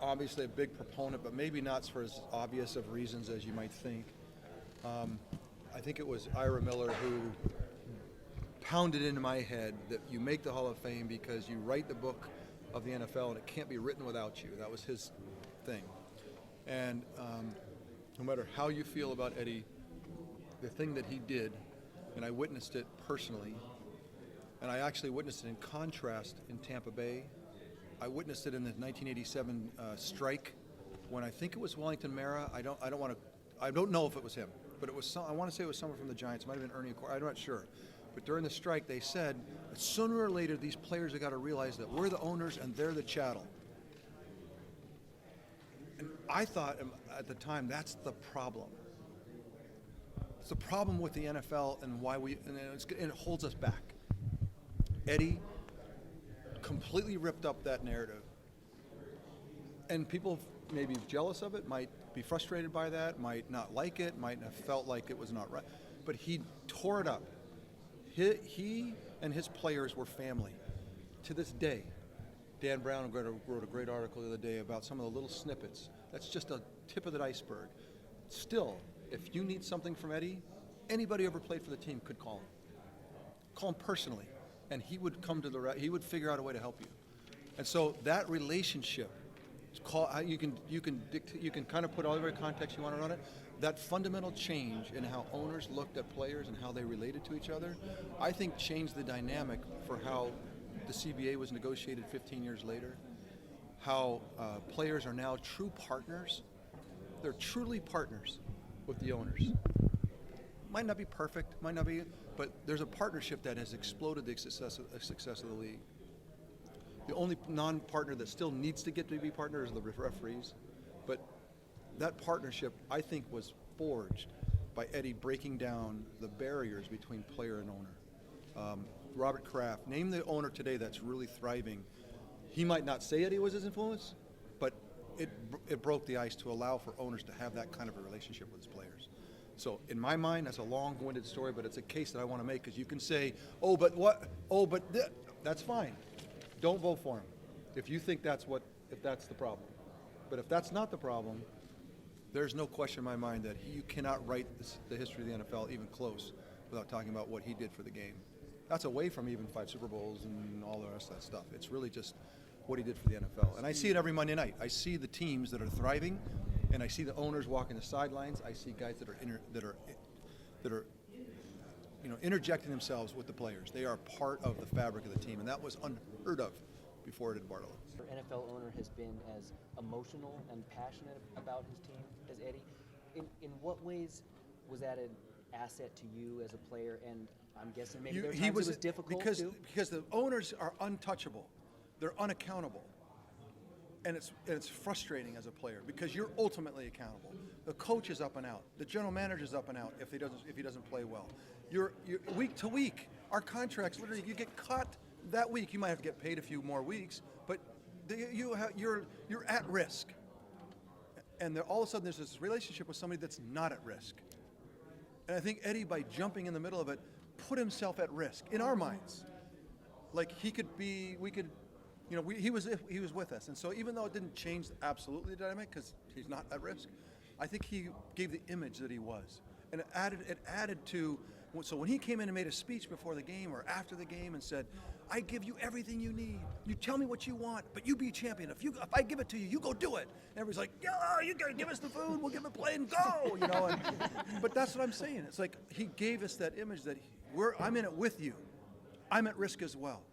obviously a big proponent, but maybe not for as obvious of reasons as you might think. I think it was Ira Miller who pounded into my head that you make the Hall of Fame because you write the book of the NFL and it can't be written without you. That was his thing. And no matter how you feel about Eddie, the thing that he did, and I witnessed it personally, and I actually witnessed it in contrast in Tampa Bay. I witnessed it in the 1987 strike when I think it was Wellington Mara. I don't know if it was him, but it was I want to say it was someone from the Giants. It might have been Ernie Acor. I'm not sure. But during the strike, they said that sooner or later these players have got to realize that we're the owners and they're the chattel. And I thought at the time that's the problem. It's the problem with the NFL and why and it holds us back. Eddie completely ripped up that narrative. And people may be jealous of it, might be frustrated by that, might not like it, might have felt like it was not right. But he tore it up. He and his players were family. To this day, Dan Brown wrote a great article the other day about some of the little snippets. That's just a tip of the iceberg. Still, if you need something from Eddie, anybody who ever played for the team could call him. Call him personally, and he would come to he would figure out a way to help you. And so that relationship, you can kind of put all the context you want around it. That fundamental change in how owners looked at players and how they related to each other, I think changed the dynamic for how the CBA was negotiated 15 years later. How players are now true partners. They're truly partners with the owners. Might not be perfect, might not be, but there's a partnership that has exploded the success of the league. The only non-partner that still needs to get to be partner is the referees, but that partnership, I think, was forged by Eddie breaking down the barriers between player and owner. Robert Kraft, name the owner today that's really thriving. He might not say Eddie was his influence, but it broke the ice to allow for owners to have that kind of a relationship with his players. So in my mind, that's a long-winded story, but it's a case that I want to make because you can say, that's fine. Don't vote for him if you think if that's the problem. But if that's not the problem, there's no question in my mind that you cannot write the history of the NFL even close without talking about what he did for the game. That's away from even 5 Super Bowls and all the rest of that stuff. It's really just what he did for the NFL. And I see it every Monday night. I see the teams that are thriving, and I see the owners walking the sidelines. I see guys that are interjecting themselves with the players. They are part of the fabric of the team, and that was unheard of before Ed Bartolo. Your NFL owner has been as emotional and passionate about his team as Eddie. In what ways was that an asset to you as a player? And I'm guessing maybe there were times it was difficult too? Because the owners are untouchable. They're unaccountable. And it's frustrating as a player because you're ultimately accountable. The coach is up and out. The general manager is up and out if he doesn't play well. You're week to week. Our contracts, literally, you get cut that week. You might have to get paid a few more weeks, but you're at risk. And all of a sudden, there's this relationship with somebody that's not at risk. And I think Eddie, by jumping in the middle of it, put himself at risk in our minds. Like he was with us, and so even though it didn't change absolutely the dynamic because he's not at risk, I think he gave the image that he was, and it added to. So when he came in and made a speech before the game or after the game and said, "I give you everything you need. You tell me what you want, but you be a champion. If I give it to you, you go do it." And everybody's like, "Yeah, you gotta give us the food. We'll give it a play and go." But that's what I'm saying. It's like he gave us that image that I'm in it with you. I'm at risk as well.